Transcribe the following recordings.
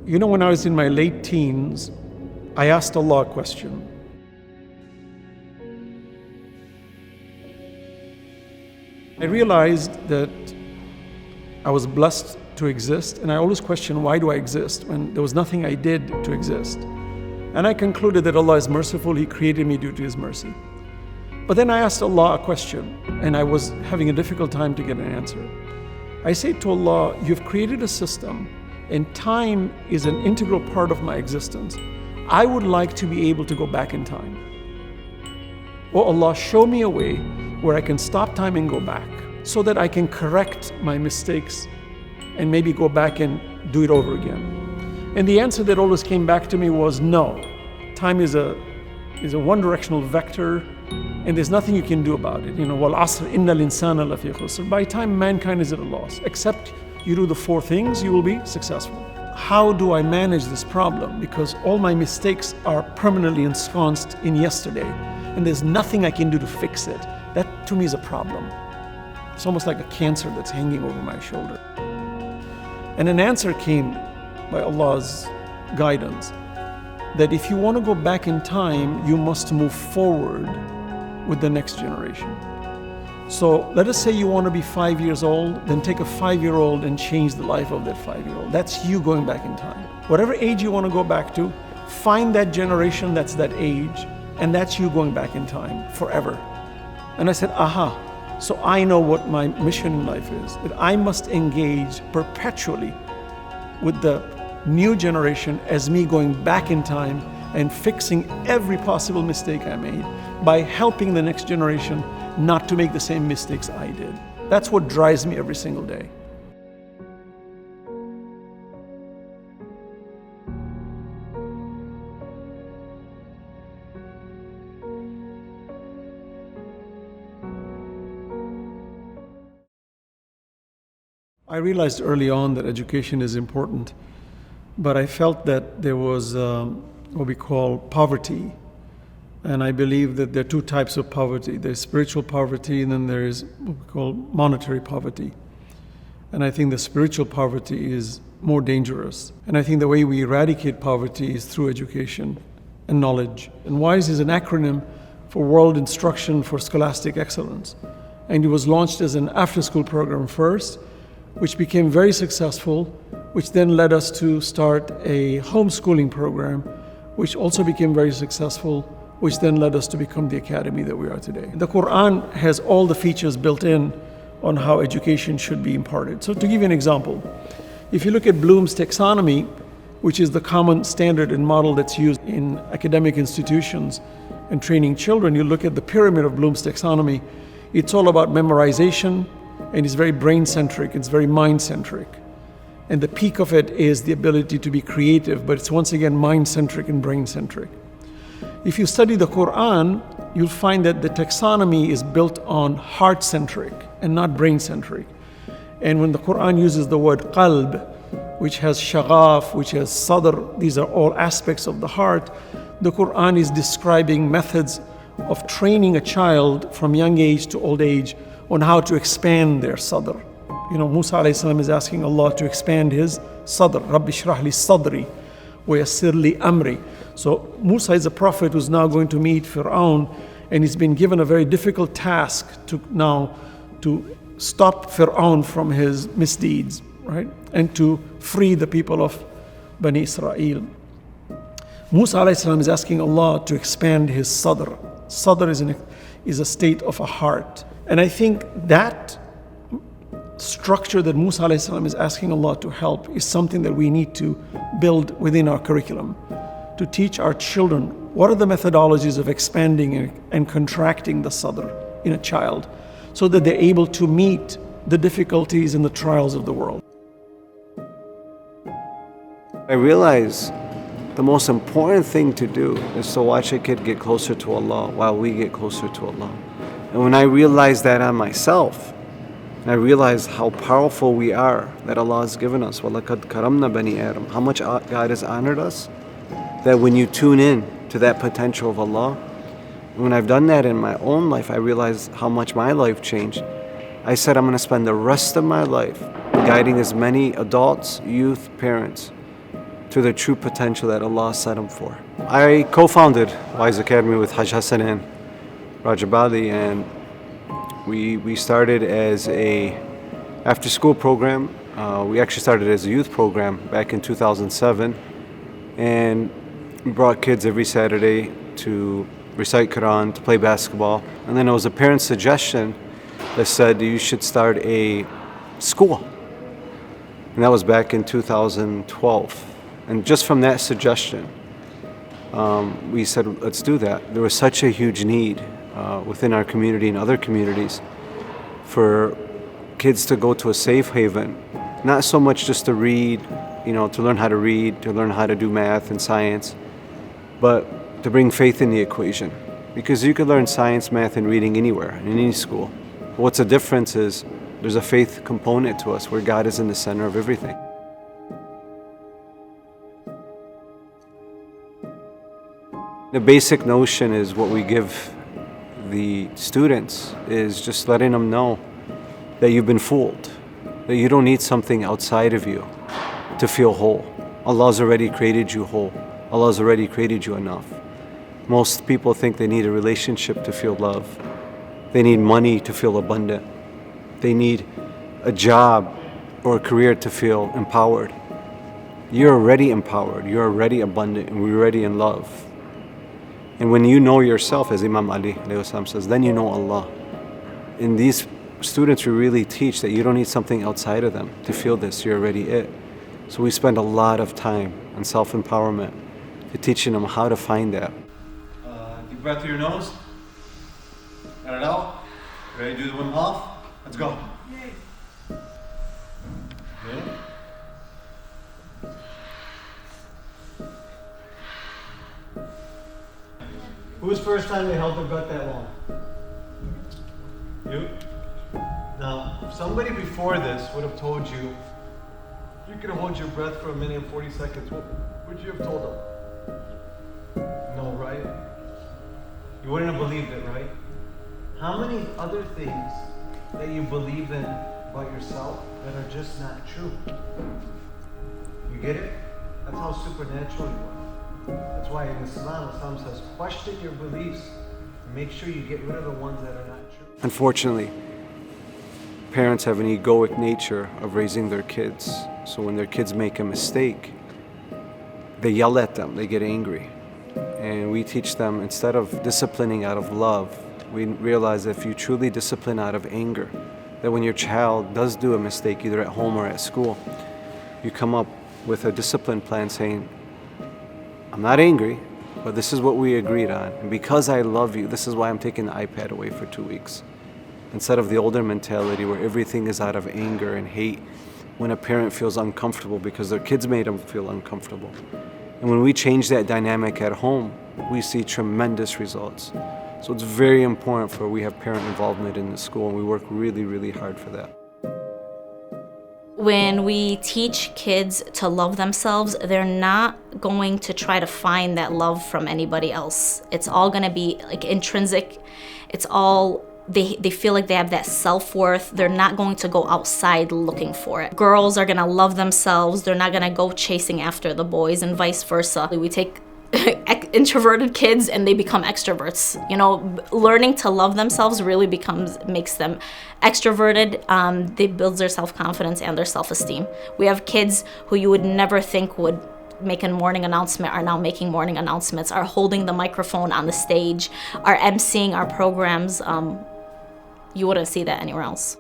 You know, when I was in my late teens, I asked Allah a question. I realized that I was blessed to exist, and I always questioned, why do I exist when there was nothing I did to exist? And I concluded that Allah is merciful, He created me due to His mercy. But then I asked Allah a question, and I was having a difficult time to get an answer. I said to Allah, you've created a system, and time is an integral part of my existence. I would like to be able to go back in time. Oh Allah, show me a way where I can stop time and go back, so that I can correct my mistakes and maybe go back and do it over again. And the answer that always came back to me was no. Time is a one-directional vector, and there's nothing you can do about it. You know, wal asr innal insana lafi khusr. By time, mankind is at a loss. Except you do the four things, you will be successful. How do I manage this problem? Because all my mistakes are permanently ensconced in yesterday, and there's nothing I can do to fix it. That to me is a problem. It's almost like a cancer that's hanging over my shoulder. And an answer came by Allah's guidance, that if you want to go back in time, you must move forward with the next generation. So let us say you want to be 5 years old, then take a 5-year-old and change the life of that 5-year-old. That's you going back in time. Whatever age you want to go back to, find that generation that's that age, and that's you going back in time forever. And I said, aha. So I know what my mission in life is, that I must engage perpetually with the new generation as me going back in time and fixing every possible mistake I made by helping the next generation not to make the same mistakes I did. That's what drives me every single day. I realized early on that education is important, but I felt that there was what we call poverty. And I believe that there are two types of poverty. There's spiritual poverty, and then there is what we call monetary poverty. And I think the spiritual poverty is more dangerous. And I think the way we eradicate poverty is through education and knowledge. And WISE is an acronym for World Instruction for Scholastic Excellence. And it was launched as an after-school program first, which became very successful, which then led us to start a homeschooling program, which also became very successful, which then led us to become the academy that we are today. The Quran has all the features built in on how education should be imparted. So to give you an example, if you look at Bloom's taxonomy, which is the common standard and model that's used in academic institutions and training children, you look at the pyramid of Bloom's taxonomy, it's all about memorization, and it's very brain-centric, it's very mind-centric. And the peak of it is the ability to be creative, but it's once again mind-centric and brain-centric. If you study the Quran, you'll find that the taxonomy is built on heart-centric and not brain-centric. And when the Quran uses the word qalb, which has shaghaf, which has sadr, these are all aspects of the heart, the Quran is describing methods of training a child from young age to old age on how to expand their sadr. You know, Musa alayhi salam is asking Allah to expand his sadr. Rabbi shrah li sadri wa yassir li amri. So Musa is a prophet who's now going to meet Fir'aun, and he's been given a very difficult task to stop Fir'aun from his misdeeds, right? And to free the people of Bani Israel. Musa alayhi salam is asking Allah to expand his sadr. Sadr is a state of a heart. And I think that structure that Musa alayhi salam is asking Allah to help is something that we need to build within our curriculum, to teach our children what are the methodologies of expanding and contracting the sadr in a child, so that they're able to meet the difficulties and the trials of the world. I realize the most important thing to do is to watch a kid get closer to Allah while we get closer to Allah. And when I realized that on myself, and I realized how powerful we are, that Allah has given us, وَلَقَدْ كَرَمْنَا بَنِي آدَمَ, how much God has honored us, that when you tune in to that potential of Allah, when I've done that in my own life, I realized how much my life changed. I said I'm going to spend the rest of my life guiding as many adults, youth, parents to their true potential that Allah set them for. I co-founded Wise Academy with Haj Hassan and Rajabali, and we started as a after-school program. We actually started as a youth program back in 2007, and we brought kids every Saturday to recite Quran, to play basketball. And then it was a parent's suggestion that said you should start a school. And that was back in 2012. And just from that suggestion, we said, let's do that. There was such a huge need within our community and other communities for kids to go to a safe haven, not so much just to read, to learn how to read, to learn how to do math and science, but to bring faith in the equation. Because you could learn science, math, and reading anywhere, in any school. But what's the difference is there's a faith component to us where God is in the center of everything. The basic notion is what we give the students is just letting them know that you've been fooled, that you don't need something outside of you to feel whole. Allah's already created you whole. Allah's already created you enough. Most people think they need a relationship to feel love. They need money to feel abundant. They need a job or a career to feel empowered. You're already empowered, you're already abundant, and we're already in love. And when you know yourself, as Imam Ali says, then you know Allah. In these students, we really teach that you don't need something outside of them to feel this, you're already it. So we spend a lot of time on self-empowerment, to teaching them how to find that. Deep breath through your nose. Let it out. Ready to do the Wim Hof? Let's go. Okay. Whose first time they held their breath that long? You? Now, if somebody before this would have told you, you can hold your breath for 1 minute and 40 seconds, what would you have told them? No, right? You wouldn't have believed it, right? How many other things that you believe in about yourself that are just not true? You get it? That's how supernatural you are. That's why in Islam says, question your beliefs and make sure you get rid of the ones that are not true. Unfortunately, parents have an egoic nature of raising their kids. So when their kids make a mistake, they yell at them, they get angry. And we teach them, instead of disciplining out of love, we realize that if you truly discipline out of anger, that when your child does do a mistake, either at home or at school, you come up with a discipline plan saying, I'm not angry, but this is what we agreed on. And because I love you, this is why I'm taking the iPad away for 2 weeks. Instead of the older mentality where everything is out of anger and hate when a parent feels uncomfortable because their kids made them feel uncomfortable. And when we change that dynamic at home, we see tremendous results. So it's very important for we have parent involvement in the school, and we work really, really hard for that. When we teach kids to love themselves, they're not going to try to find that love from anybody else. It's all going to be like intrinsic. It's all, they feel like they have that self-worth. They're not going to go outside looking for it. Girls are going to love themselves. They're not going to go chasing after the boys, and vice versa. We take introverted kids and they become extroverts. Learning to love themselves really makes them extroverted. They builds their self-confidence and their self-esteem. We have kids who you would never think would make a morning announcement are now making morning announcements, are holding the microphone on the stage, are emceeing our programs. You wouldn't see that anywhere else.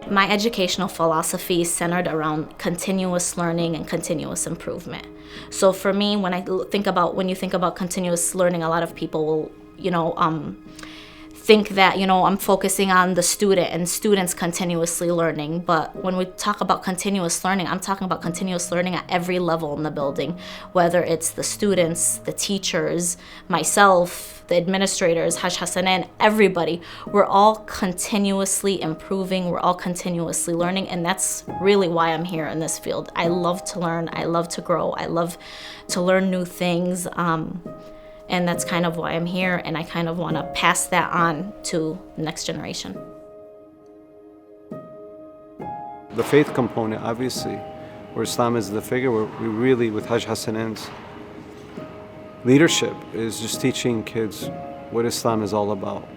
My educational philosophy is centered around continuous learning and continuous improvement. So for me, when you think about continuous learning, a lot of people will, think that, I'm focusing on the student and students continuously learning. But when we talk about continuous learning, I'm talking about continuous learning at every level in the building, whether it's the students, the teachers, myself, the administrators, Haj Hassanin, everybody. We're all continuously improving. We're all continuously learning. And that's really why I'm here in this field. I love to learn. I love to grow. I love to learn new things. And that's kind of why I'm here, and I kind of want to pass that on to the next generation. the faith component, obviously, where Islam is the figure, where we really, with Hajj Hassanan's leadership, is just teaching kids what Islam is all about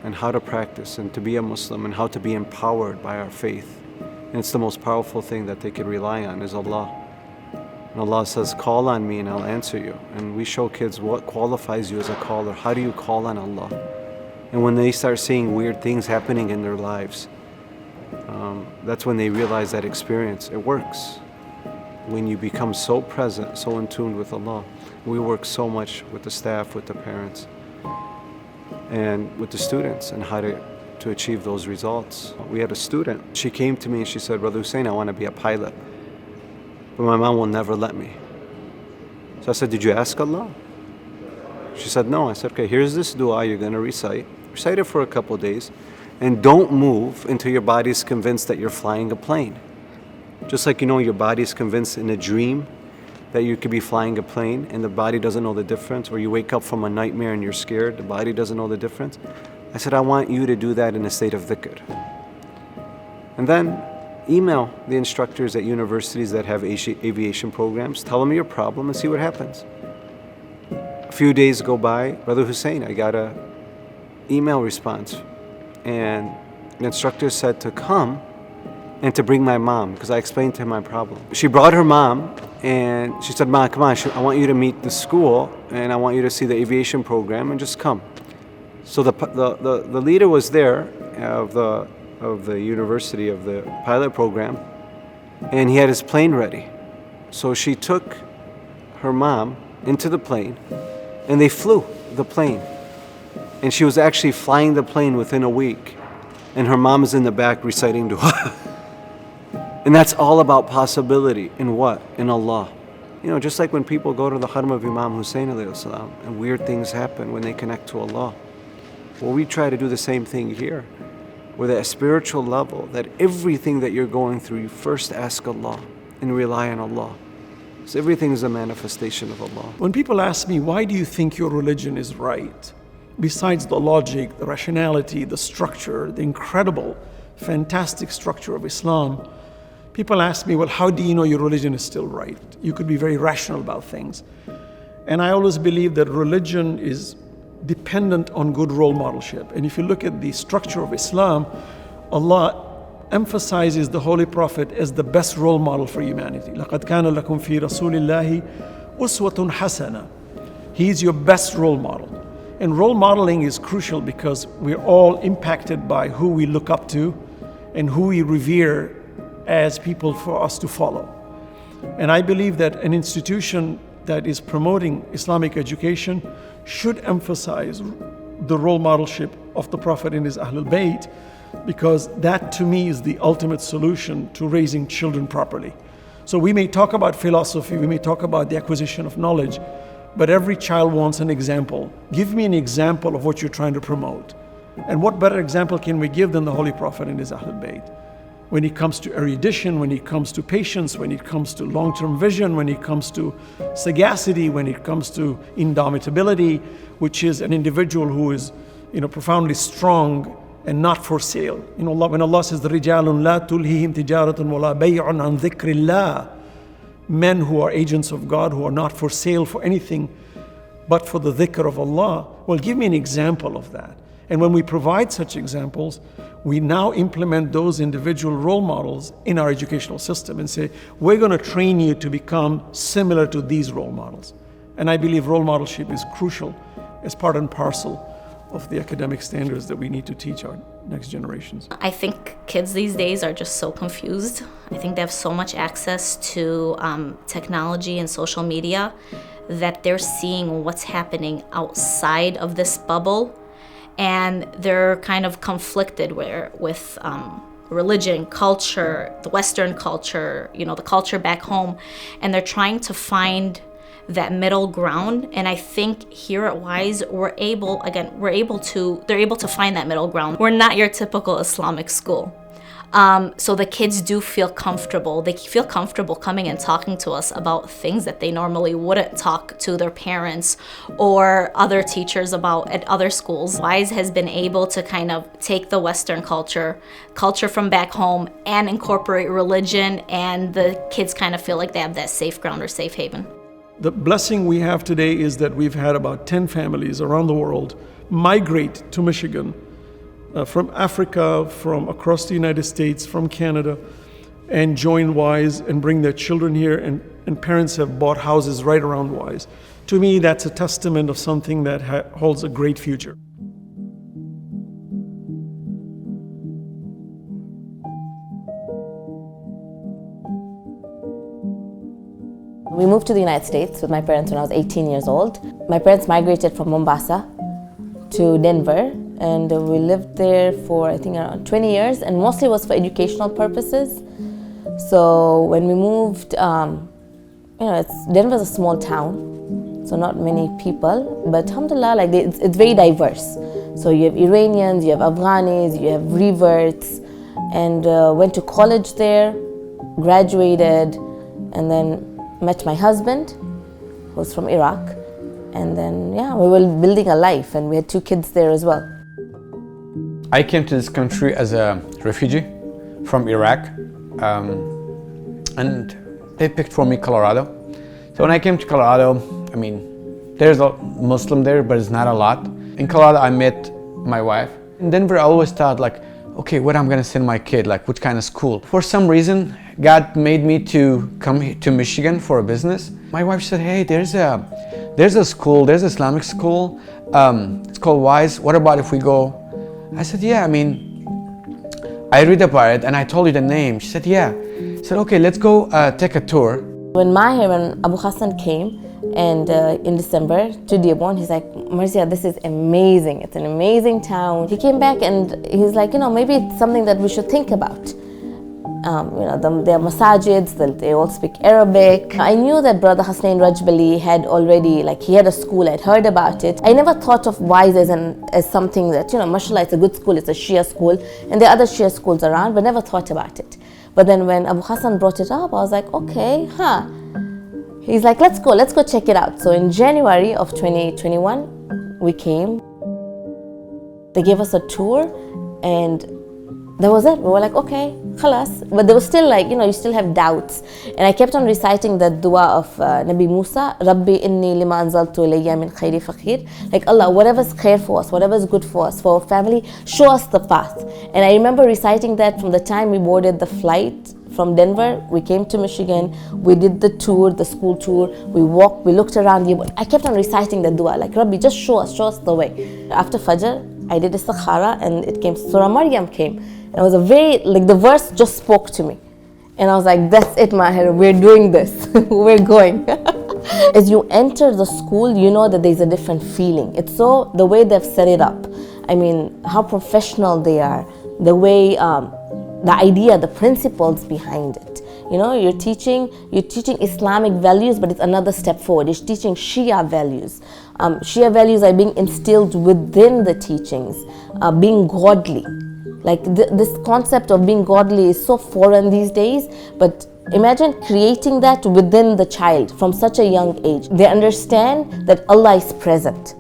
and how to practice and to be a Muslim and how to be empowered by our faith. And it's the most powerful thing that they can rely on is Allah. And Allah says, call on me and I'll answer you. And we show kids what qualifies you as a caller. How do you call on Allah? And when they start seeing weird things happening in their lives, that's when they realize that experience, it works. When you become so present, so in tune with Allah. We work so much with the staff, with the parents, and with the students, and how to achieve those results. We had a student, she came to me and she said, Brother Hussein, I want to be a pilot, but my mom will never let me. So I said, did you ask Allah? She said, no. I said, okay, here's this dua you're going to recite. Recite it for a couple days, and don't move until your body's convinced that you're flying a plane. Just like, you know, your body's convinced in a dream that you could be flying a plane and the body doesn't know the difference, or you wake up from a nightmare and you're scared, the body doesn't know the difference. I said, I want you to do that in a state of dhikr. And then email the instructors at universities that have aviation programs, tell them your problem and see what happens. A few days go by, Brother Hussein, I got a email response, and the instructor said to come and to bring my mom, because I explained to him my problem. She brought her mom, and she said, Ma, come on, I want you to meet the school, and I want you to see the aviation program, and just come. So the leader was there of the university, of the pilot program, and he had his plane ready. So she took her mom into the plane, and they flew the plane. And she was actually flying the plane within a week, and her mom is in the back reciting dua. And that's all about possibility. In what? In Allah. You know, just like when people go to the Haram of Imam Hussein alayhi salam, and weird things happen when they connect to Allah. Well, we try to do the same thing here, with a spiritual level, that everything that you're going through, you first ask Allah and rely on Allah. Because everything is a manifestation of Allah. When people ask me, why do you think your religion is right? Besides the logic, the rationality, the structure, the incredible, fantastic structure of Islam, people ask me, well, how do you know your religion is still right? You could be very rational about things. And I always believe that religion is dependent on good role modelship. And if you look at the structure of Islam, Allah emphasizes the Holy Prophet as the best role model for humanity. لَقَدْ كَانَ لَكُمْ فِي رَسُولِ اللَّهِ أُسْوَةٌ حَسَنَةٌ. He is your best role model. And role modeling is crucial because we're all impacted by who we look up to and who we revere as people for us to follow. And I believe that an institution that is promoting Islamic education should emphasize the role modelship of the Prophet and his Ahlul Bayt, because that to me is the ultimate solution to raising children properly. So we may talk about philosophy, we may talk about the acquisition of knowledge, but every child wants an example. Give me an example of what you're trying to promote. And what better example can we give than the Holy Prophet and his Ahlul Bayt? When it comes to erudition, when it comes to patience, when it comes to long-term vision, when it comes to sagacity, when it comes to indomitability, which is an individual who is, profoundly strong and not for sale. When Allah says, رِجَالٌ لَا تُلْهِهِمْ تِجَارَةٌ وَلَا بَيْعٌ عَنْ ذِكْرِ اللَّهِ, men who are agents of God, who are not for sale for anything but for the dhikr of Allah. Well, give me an example of that. And when we provide such examples, we now implement those individual role models in our educational system and say, we're going to train you to become similar to these role models. And I believe role modelship is crucial as part and parcel of the academic standards that we need to teach our next generations. I think kids these days are just so confused. I think they have so much access to technology and social media that they're seeing what's happening outside of this bubble, and they're kind of conflicted with religion, culture, the Western culture, the culture back home, and they're trying to find that middle ground. And I think here at WISE, they're able to find that middle ground. We're not your typical Islamic school. So the kids do feel comfortable. They feel comfortable coming and talking to us about things that they normally wouldn't talk to their parents or other teachers about at other schools. WISE has been able to kind of take the Western culture from back home, and incorporate religion, and the kids kind of feel like they have that safe ground or safe haven. The blessing we have today is that we've had about 10 families around the world migrate to Michigan from Africa, from across the United States, from Canada, and join WISE and bring their children here, and parents have bought houses right around WISE. To me, that's a testament of something that holds a great future. We moved to the United States with my parents when I was 18 years old. My parents migrated from Mombasa to Denver, and we lived there for I think around 20 years, and mostly was for educational purposes. So when we moved, Denver's a small town, so not many people, but alhamdulillah, like it's very diverse. So you have Iranians, you have Afghanis, you have reverts, and went to college there, graduated, and then met my husband, who's from Iraq, and then we were building a life, and we had 2 kids there as well. I came to this country as a refugee from Iraq, and they picked for me Colorado. So when I came to Colorado, I mean, there's a Muslim there, but it's not a lot. In Colorado, I met my wife. In Denver, I always thought like, okay, where I'm gonna send my kid, like which kind of school. For some reason, God made me to come to Michigan for a business. My wife said, hey, there's a school, there's an Islamic school, it's called WISE. What about if we go? I said, yeah, I mean, I read about it and I told you the name. She said, yeah. I said, okay, let's go take a tour. When Abu Hassan came, and in December to Dearborn, he's like, Marcia, this is amazing. It's an amazing town. He came back and he's like, maybe it's something that we should think about. Their masajids, they all speak Arabic. I knew that Brother Hasnain Rajbali had already, he had a school, I'd heard about it. I never thought of WISE as something that, mashallah, it's a good school, it's a Shia school, and there are other Shia schools around, but never thought about it. But then when Abu Hassan brought it up, I was like, okay, He's like, let's go check it out. So in January of 2021, we came. They gave us a tour, and that was it. We were like, okay, khalas. But there was still you still have doubts. And I kept on reciting the dua of Nabi Musa, Rabbi inni lima anzaltu ilayya min khayri faqir. Like, Allah, whatever's khair for us, whatever's good for us, for our family, show us the path. And I remember reciting that from the time we boarded the flight from Denver. We came to Michigan, we did the tour, the school tour, we walked, we looked around. I kept on reciting the dua, like, Rabbi, just show us the way. After Fajr, I did istikhara, and it came, Surah Maryam came. And it was a very, the verse just spoke to me. And I was like, that's it, Maher, we're doing this, we're going. As you enter the school, you know that there's a different feeling. It's so, the way they've set it up, I mean, how professional they are, the way, the idea, the principles behind it. You're teaching Islamic values, but it's another step forward. You're teaching Shia values. Shia values are being instilled within the teachings, being godly. This concept of being godly is so foreign these days, but imagine creating that within the child from such a young age. They understand that Allah is present.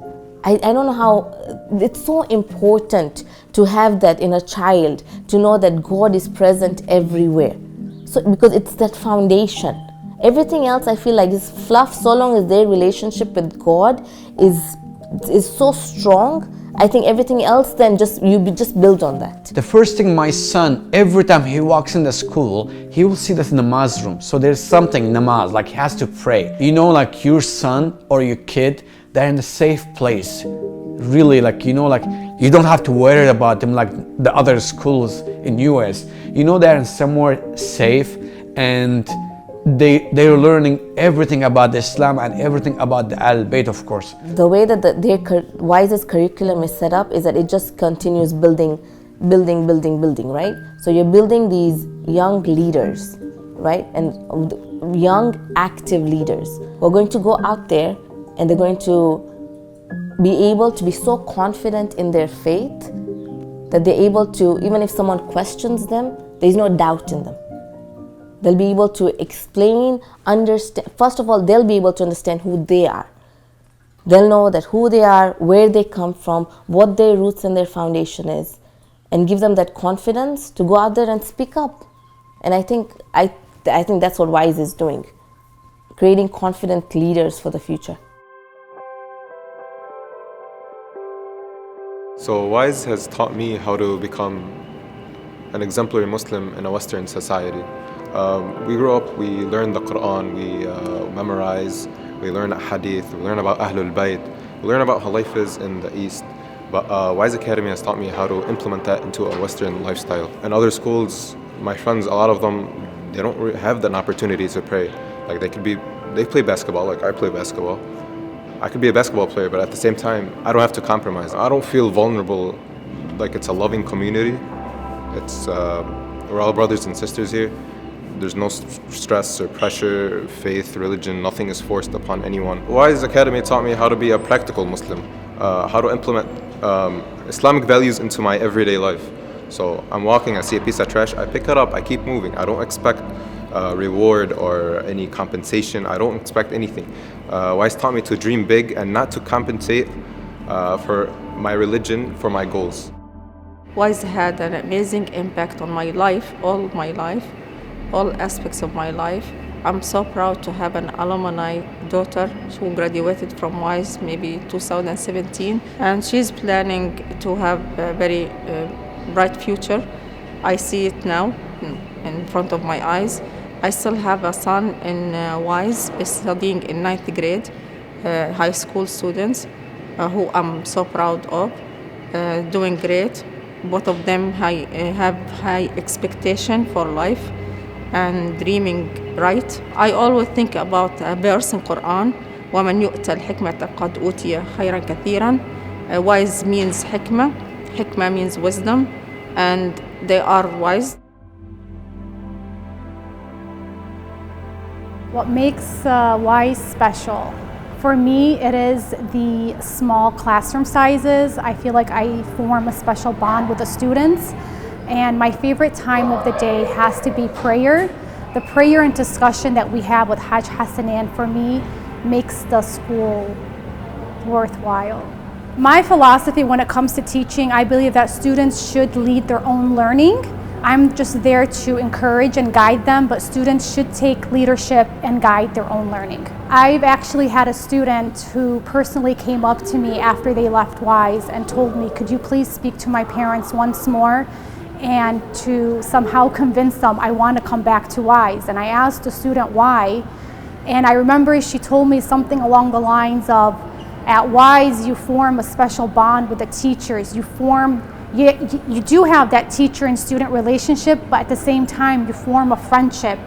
I don't know how, it's so important to have that in a child, to know that God is present everywhere. So, because it's that foundation. Everything else I feel like is fluff, so long as their relationship with God is so strong. I think everything else then you just build on that. The first thing my son, every time he walks in the school, he will see this namaz room. So there's something namaz, he has to pray. Your son or your kid, they're in a safe place. Really, you don't have to worry about them like the other schools in US. They're in somewhere safe, and they're learning everything about Islam and everything about the Al-Bayt, of course. The way that their WISE's curriculum is set up is that it just continues building, right? So you're building these young leaders, right? And young active leaders who are going to go out there, and they're going to be able to be so confident in their faith that they're able to, even if someone questions them, There's no doubt in them. They'll be able to explain, understand. First of all, they'll be able to understand who they are. They'll know that who they are, where they come from, what their roots and their foundation is, and give them that confidence to go out there and speak up. And I think that's what WISE is doing, creating confident leaders for the future. So WISE has taught me how to become an exemplary Muslim in a Western society. We grew up, we learned the Quran, we memorize, we learn Hadith, we learn about Ahlul Bayt, we learn about how life is in the East. But WISE Academy has taught me how to implement that into a Western lifestyle. In other schools, my friends, a lot of them, they don't have an opportunity to pray. Like they play basketball, like I play basketball. I could be a basketball player, but at the same time, I don't have to compromise. I don't feel vulnerable, like it's a loving community. We're all brothers and sisters here. There's no stress or pressure, faith, religion, nothing is forced upon anyone. WISE Academy taught me how to be a practical Muslim, how to implement Islamic values into my everyday life. So I'm walking, I see a piece of trash, I pick it up, I keep moving. I don't expect reward or any compensation. I don't expect anything. WISE taught me to dream big and not to compensate for my religion, for my goals. WISE had an amazing impact on my life, all aspects of my life. I'm so proud to have an alumni daughter who graduated from WISE maybe 2017, and she's planning to have a very bright future. I see it now in front of my eyes. I still have a son in WISE studying in 9th grade, high school students, who I'm so proud of, doing great. Both of them have high expectation for life and dreaming right. I always think about a verse in Quran, وَمَنْ يُؤْتَ الْحِكْمَةَ قَدْ أُوتِيَ خَيْرًا كَثِيرًا. Wise means hikmah, hikmah means wisdom, and they are wise. What makes WISE special? For me, it is the small classroom sizes. I feel like I form a special bond with the students. And my favorite time of the day has to be prayer. The prayer and discussion that we have with Hajj Hassanan, for me, makes the school worthwhile. My philosophy when it comes to teaching, I believe that students should lead their own learning. I'm just there to encourage and guide them, but students should take leadership and guide their own learning. I've actually had a student who personally came up to me after they left WISE and told me, could you please speak to my parents once more and to somehow convince them I want to come back to WISE. And I asked the student why, and I remember she told me something along the lines of, at WISE you form a special bond with the teachers. You do have that teacher and student relationship, but at the same time you form a friendship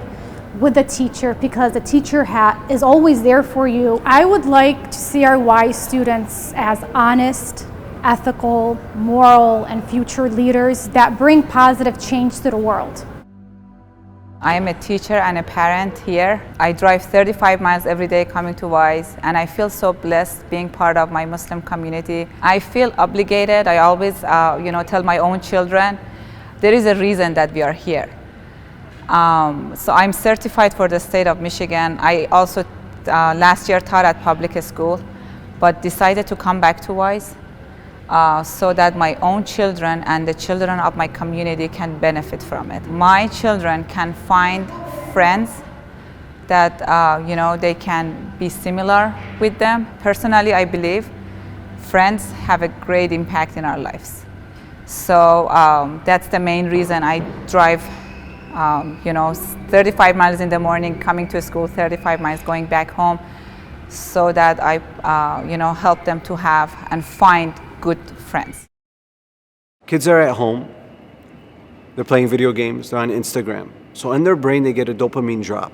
with the teacher because the teacher is always there for you. I would like to see our WISE students as honest, ethical, moral, and future leaders that bring positive change to the world. I am a teacher and a parent here. I drive 35 miles every day coming to WISE, and I feel so blessed being part of my Muslim community. I feel obligated. I always tell my own children, there is a reason that we are here. So I'm certified for the state of Michigan. I also last year taught at public school, but decided to come back to WISE so that my own children and the children of my community can benefit from it. My children can find friends that they can be similar with them. Personally, I believe friends have a great impact in our lives. So that's the main reason I drive 35 miles in the morning coming to school, 35 miles going back home, so that I help them to have and find good friends. Kids are at home, they're playing video games, they're on Instagram. So in their brain, they get a dopamine drop.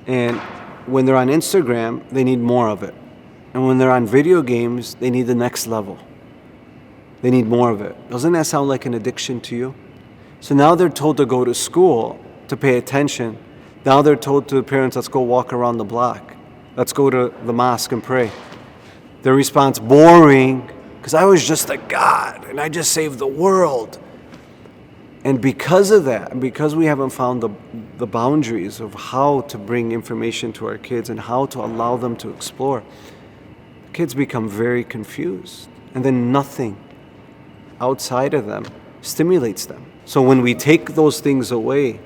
And when they're on Instagram, they need more of it. And when they're on video games, they need the next level. They need more of it. Doesn't that sound like an addiction to you? So now they're told to go to school to pay attention. Now they're told to the parents, let's go walk around the block. Let's go to the mosque and pray. Their response, boring, because I was just a God and I just saved the world. And because of that, and because we haven't found the boundaries of how to bring information to our kids and how to allow them to explore, kids become very confused. And then nothing outside of them stimulates them. So when we take those things away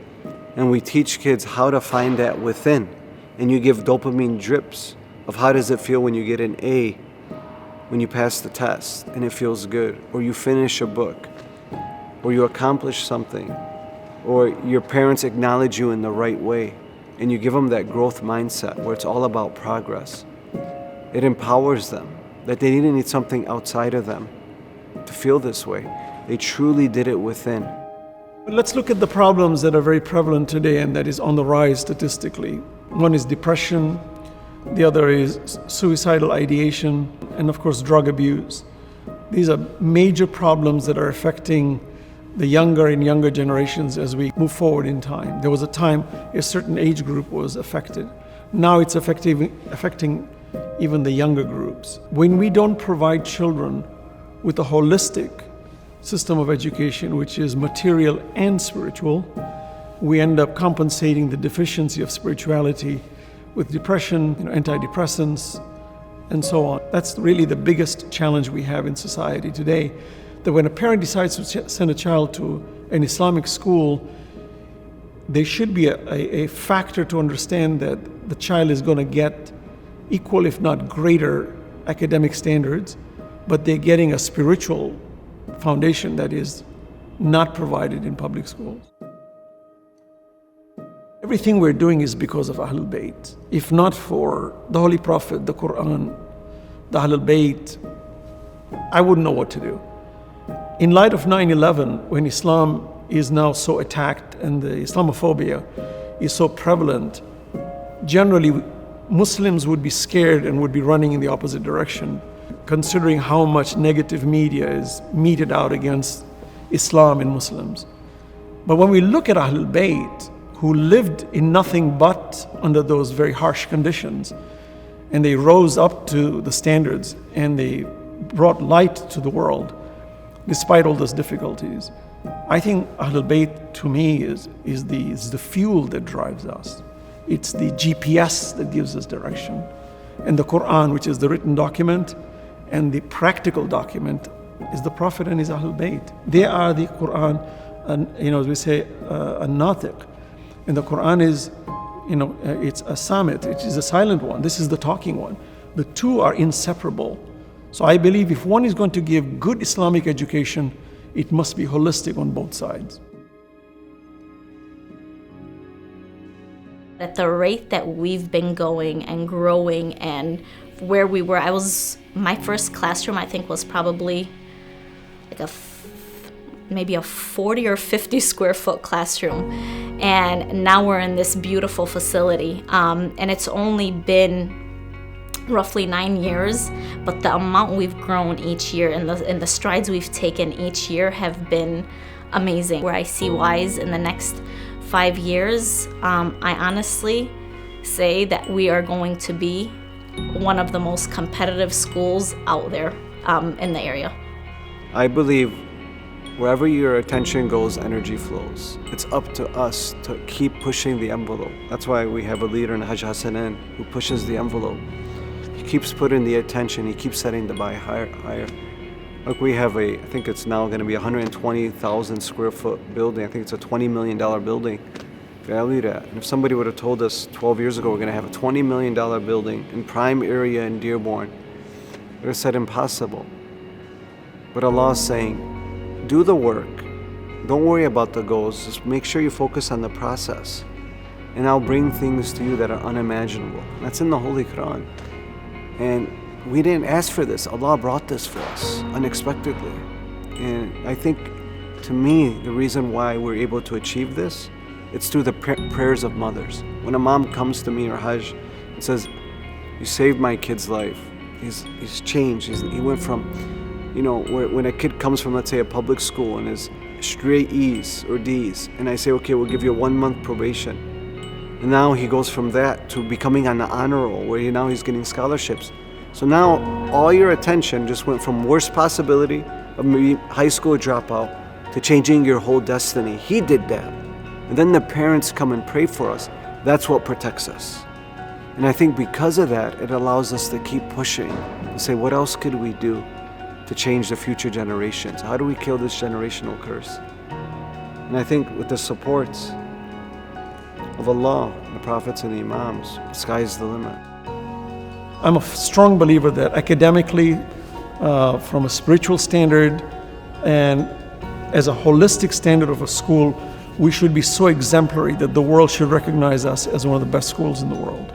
and we teach kids how to find that within, and you give dopamine drips of how does it feel when you get an A, when you pass the test and it feels good, or you finish a book, or you accomplish something, or your parents acknowledge you in the right way, and you give them that growth mindset where it's all about progress. It empowers them that they didn't need something outside of them to feel this way. They truly did it within. Let's look at the problems that are very prevalent today and that is on the rise statistically. One is depression, the other is suicidal ideation, and of course drug abuse. These are major problems that are affecting the younger and younger generations as we move forward in time. There was a time a certain age group was affected. Now it's affecting even the younger groups. When we don't provide children with a holistic system of education, which is material and spiritual, we end up compensating the deficiency of spirituality with depression, antidepressants, and so on. That's really the biggest challenge we have in society today, that when a parent decides to send a child to an Islamic school, there should be a factor to understand that the child is going to get equal, if not greater, academic standards, but they're getting a spiritual foundation that is not provided in public schools. Everything we're doing is because of Ahlul Bayt. If not for the Holy Prophet, the Quran, the Ahlul Bayt, I wouldn't know what to do. In light of 9/11, when Islam is now so attacked and the Islamophobia is so prevalent, generally Muslims would be scared and would be running in the opposite direction, considering how much negative media is meted out against Islam and Muslims. But when we look at Ahlul Bayt, who lived in nothing but under those very harsh conditions, and they rose up to the standards and they brought light to the world, despite all those difficulties. I think Ahlul Bayt to me is the fuel that drives us. It's the GPS that gives us direction. And the Quran, which is the written document, and the practical document is the Prophet and his Ahlul Bayt. They are the Quran, and as we say, a natiq. And the Quran is, it's a samit, it is a silent one. This is the talking one. The two are inseparable. So I believe if one is going to give good Islamic education, it must be holistic on both sides. At the rate that we've been going and growing and where we were, my first classroom I think was probably like maybe a 40 or 50 square foot classroom. And now we're in this beautiful facility. And it's only been roughly 9 years, but the amount we've grown each year and the strides we've taken each year have been amazing. Where I see WISE in the next 5 years, I honestly say that we are going to be one of the most competitive schools out there in the area. I believe wherever your attention goes, energy flows. It's up to us to keep pushing the envelope. That's why we have a leader in Hajj Hassanin who pushes the envelope. He keeps putting the attention, he keeps setting the bar higher. Look, we have I think it's now going to be a 120,000 square foot building. I think it's a $20 million building valued at. And if somebody would have told us 12 years ago we're going to have a $20 million building in prime area in Dearborn, we would have said impossible. But Allah is saying, do the work. Don't worry about the goals. Just make sure you focus on the process. And I'll bring things to you that are unimaginable. That's in the Holy Quran. And we didn't ask for this. Allah brought this for us unexpectedly. And I think, to me, the reason why we're able to achieve this, it's through the prayers of mothers. When a mom comes to me or Hajj and says, you saved my kid's life. He's changed. He went from, when a kid comes from, let's say, a public school and is straight E's or D's, and I say, okay, we'll give you a 1 month probation. And now he goes from that to becoming on the honor roll, where now he's getting scholarships. So now all your attention just went from worst possibility of maybe high school dropout to changing your whole destiny. He did that. And then the parents come and pray for us. That's what protects us. And I think because of that, it allows us to keep pushing and say, what else could we do to change the future generations? How do we kill this generational curse? And I think with the supports of Allah, the prophets and the imams, the sky is the limit. I'm a strong believer that academically, from a spiritual standard, and as a holistic standard of a school, we should be so exemplary that the world should recognize us as one of the best schools in the world.